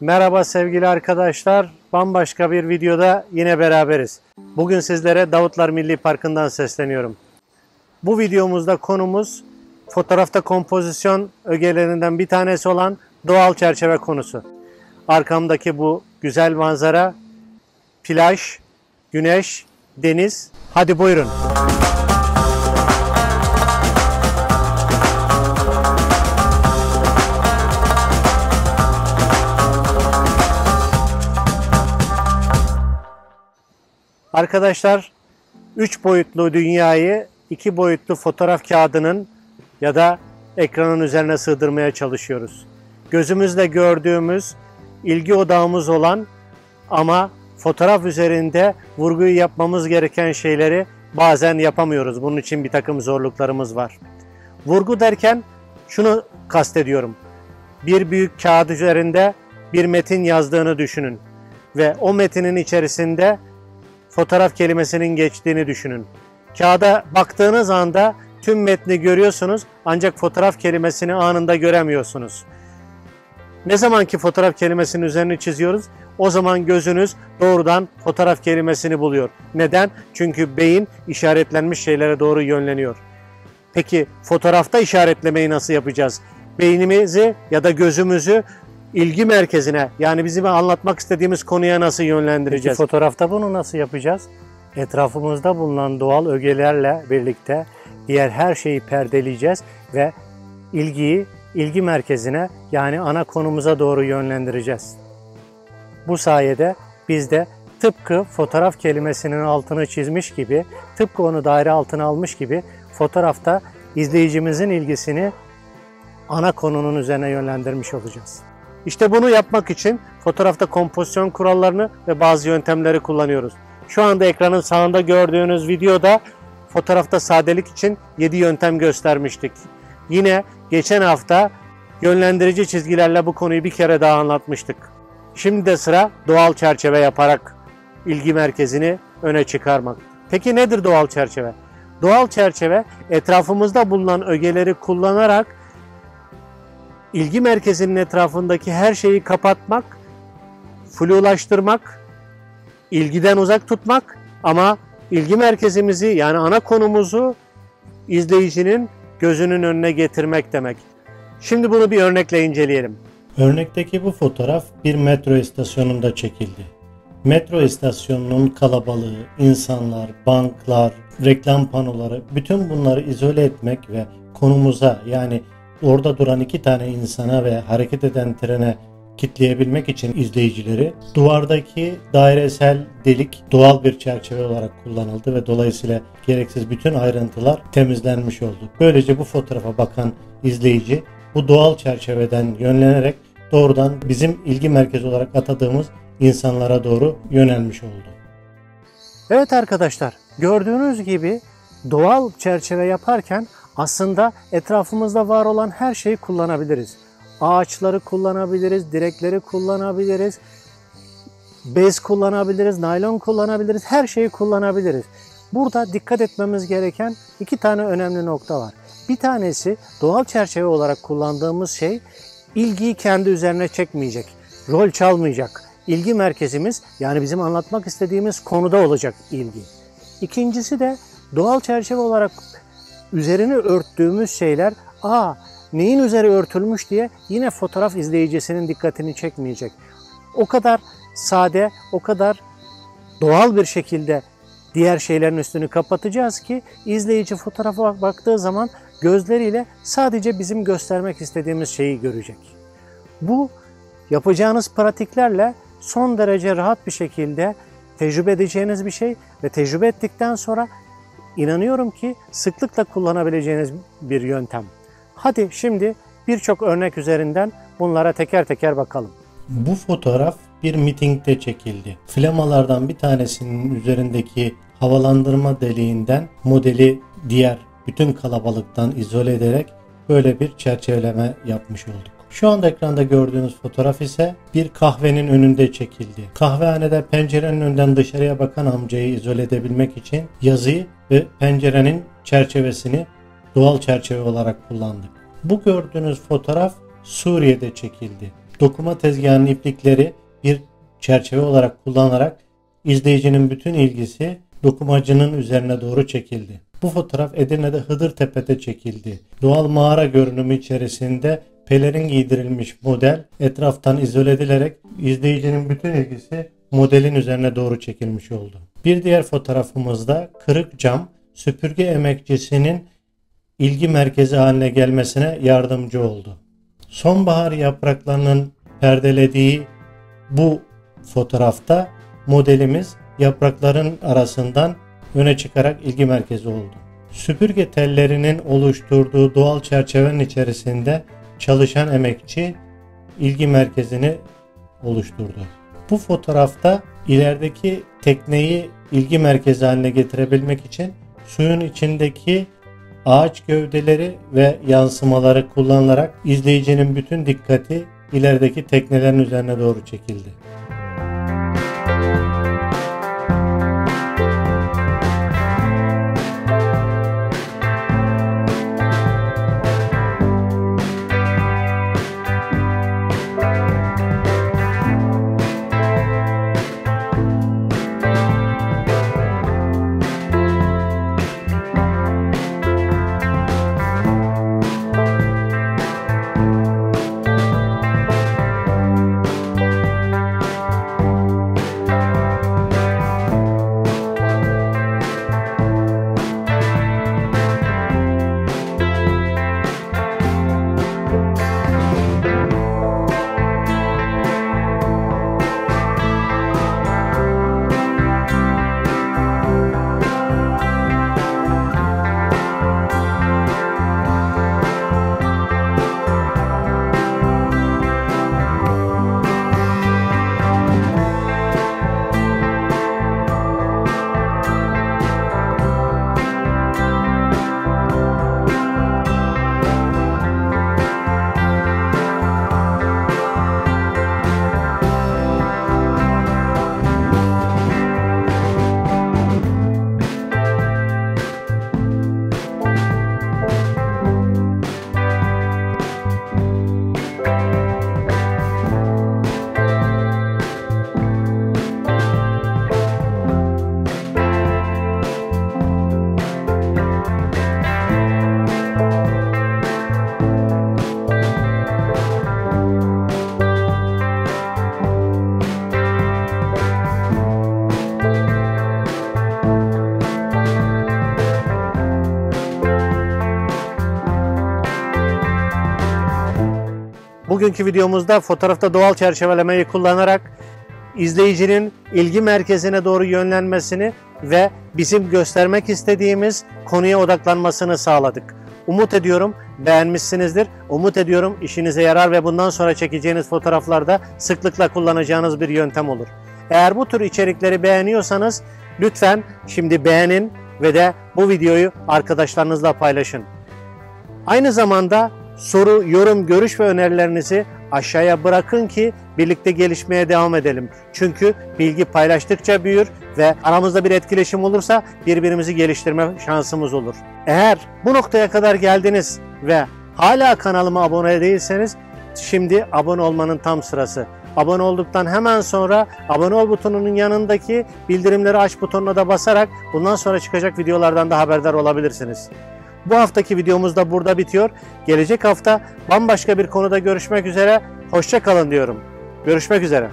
Merhaba sevgili arkadaşlar. Bambaşka bir videoda yine beraberiz. Bugün sizlere Davutlar Milli Parkı'ndan sesleniyorum. Bu videomuzda konumuz fotoğrafta kompozisyon ögelerinden bir tanesi olan doğal çerçeve konusu. Arkamdaki bu güzel manzara, plaj, güneş, deniz. Hadi buyurun. Arkadaşlar, 3 boyutlu dünyayı 2 boyutlu fotoğraf kağıdının ya da ekranın üzerine sığdırmaya çalışıyoruz. Gözümüzle gördüğümüz, ilgi odağımız olan ama fotoğraf üzerinde vurguyu yapmamız gereken şeyleri bazen yapamıyoruz. Bunun için bir takım zorluklarımız var. Vurgu derken şunu kastediyorum. Bir büyük kağıt üzerinde bir metin yazdığını düşünün ve o metinin içerisinde fotoğraf kelimesinin geçtiğini düşünün. Kağıda baktığınız anda tüm metni görüyorsunuz ancak fotoğraf kelimesini anında göremiyorsunuz. Ne zaman ki fotoğraf kelimesinin üzerini çiziyoruz, o zaman gözünüz doğrudan fotoğraf kelimesini buluyor. Neden? Çünkü beyin işaretlenmiş şeylere doğru yönleniyor. Peki fotoğrafta işaretlemeyi nasıl yapacağız? Beynimizi ya da gözümüzü ilgi merkezine, yani bizim anlatmak istediğimiz konuya nasıl yönlendireceğiz? Peki fotoğrafta bunu nasıl yapacağız? Etrafımızda bulunan doğal ögelerle birlikte diğer her şeyi perdeleyeceğiz ve ilgi merkezine, yani ana konumuza doğru yönlendireceğiz. Bu sayede biz de tıpkı fotoğraf kelimesinin altını çizmiş gibi, tıpkı onu daire altına almış gibi fotoğrafta izleyicimizin ilgisini ana konunun üzerine yönlendirmiş olacağız. İşte bunu yapmak için fotoğrafta kompozisyon kurallarını ve bazı yöntemleri kullanıyoruz. Şu anda ekranın sağında gördüğünüz videoda fotoğrafta sadelik için 7 yöntem göstermiştik. Yine geçen hafta yönlendirici çizgilerle bu konuyu bir kere daha anlatmıştık. Şimdi de sıra doğal çerçeve yaparak ilgi merkezini öne çıkarmak. Peki nedir doğal çerçeve? Doğal çerçeve etrafımızda bulunan ögeleri kullanarak İlgi merkezinin etrafındaki her şeyi kapatmak, flulaştırmak, ilgiden uzak tutmak ama ilgi merkezimizi, yani ana konumuzu izleyicinin gözünün önüne getirmek demek. Şimdi bunu bir örnekle inceleyelim. Örnekteki bu fotoğraf bir metro istasyonunda çekildi. Metro istasyonunun kalabalığı, insanlar, banklar, reklam panoları, bütün bunları izole etmek ve konumuza, yani orada duran 2 tane insana ve hareket eden trene kitleyebilmek için izleyicileri, duvardaki dairesel delik doğal bir çerçeve olarak kullanıldı ve dolayısıyla gereksiz bütün ayrıntılar temizlenmiş oldu. Böylece bu fotoğrafa bakan izleyici bu doğal çerçeveden yönlenerek doğrudan bizim ilgi merkezi olarak atadığımız insanlara doğru yönelmiş oldu. Evet arkadaşlar, gördüğünüz gibi doğal çerçeve yaparken aslında etrafımızda var olan her şeyi kullanabiliriz. Ağaçları kullanabiliriz, direkleri kullanabiliriz, bez kullanabiliriz, naylon kullanabiliriz, her şeyi kullanabiliriz. Burada dikkat etmemiz gereken 2 tane önemli nokta var. Bir tanesi, doğal çerçeve olarak kullandığımız şey ilgiyi kendi üzerine çekmeyecek, rol çalmayacak. İlgi merkezimiz, yani bizim anlatmak istediğimiz konuda olacak ilgi. İkincisi de doğal çerçeve olarak üzerini örttüğümüz şeyler, neyin üzeri örtülmüş diye yine fotoğraf izleyicisinin dikkatini çekmeyecek. O kadar sade, o kadar doğal bir şekilde diğer şeylerin üstünü kapatacağız ki izleyici fotoğrafa baktığı zaman gözleriyle sadece bizim göstermek istediğimiz şeyi görecek. Bu yapacağınız pratiklerle son derece rahat bir şekilde tecrübe edeceğiniz bir şey ve tecrübe ettikten sonra İnanıyorum ki sıklıkla kullanabileceğiniz bir yöntem. Hadi şimdi birçok örnek üzerinden bunlara teker teker bakalım. Bu fotoğraf bir mitingde çekildi. Flamalardan bir tanesinin üzerindeki havalandırma deliğinden modeli diğer bütün kalabalıktan izole ederek böyle bir çerçeveleme yapmış olduk. Şu anda ekranda gördüğünüz fotoğraf ise bir kahvenin önünde çekildi. Kahvehanede pencerenin önünden dışarıya bakan amcayı izole edebilmek için yazıyı ve pencerenin çerçevesini doğal çerçeve olarak kullandık. Bu gördüğünüz fotoğraf Suriye'de çekildi. Dokuma tezgahının iplikleri bir çerçeve olarak kullanarak izleyicinin bütün ilgisi dokumacının üzerine doğru çekildi. Bu fotoğraf Edirne'de Hıdırtepe'de çekildi. Doğal mağara görünümü içerisinde pelerin giydirilmiş model etraftan izole edilerek izleyicinin bütün ilgisi modelin üzerine doğru çekilmiş oldu. Bir diğer fotoğrafımızda kırık cam süpürge emekçisinin ilgi merkezi haline gelmesine yardımcı oldu. Sonbahar yapraklarının perdelediği bu fotoğrafta modelimiz yaprakların arasından öne çıkarak ilgi merkezi oldu. Süpürge tellerinin oluşturduğu doğal çerçevenin içerisinde çalışan emekçi ilgi merkezini oluşturdu. Bu fotoğrafta ilerideki tekneyi ilgi merkezi haline getirebilmek için suyun içindeki ağaç gövdeleri ve yansımaları kullanılarak izleyicinin bütün dikkati ilerideki teknelerin üzerine doğru çekildi. Bugünkü videomuzda fotoğrafta doğal çerçevelemeyi kullanarak izleyicinin ilgi merkezine doğru yönlenmesini ve bizim göstermek istediğimiz konuya odaklanmasını sağladık. Umut ediyorum beğenmişsinizdir. Umut ediyorum işinize yarar ve bundan sonra çekeceğiniz fotoğraflarda sıklıkla kullanacağınız bir yöntem olur. Eğer bu tür içerikleri beğeniyorsanız lütfen şimdi beğenin ve de bu videoyu arkadaşlarınızla paylaşın. Aynı zamanda soru, yorum, görüş ve önerilerinizi aşağıya bırakın ki birlikte gelişmeye devam edelim. Çünkü bilgi paylaştıkça büyür ve aramızda bir etkileşim olursa birbirimizi geliştirme şansımız olur. Eğer bu noktaya kadar geldiniz ve hala kanalıma abone değilseniz şimdi abone olmanın tam sırası. Abone olduktan hemen sonra abone ol butonunun yanındaki bildirimleri aç butonuna da basarak bundan sonra çıkacak videolardan da haberdar olabilirsiniz. Bu haftaki videomuz da burada bitiyor. Gelecek hafta bambaşka bir konuda görüşmek üzere. Hoşça kalın diyorum. Görüşmek üzere.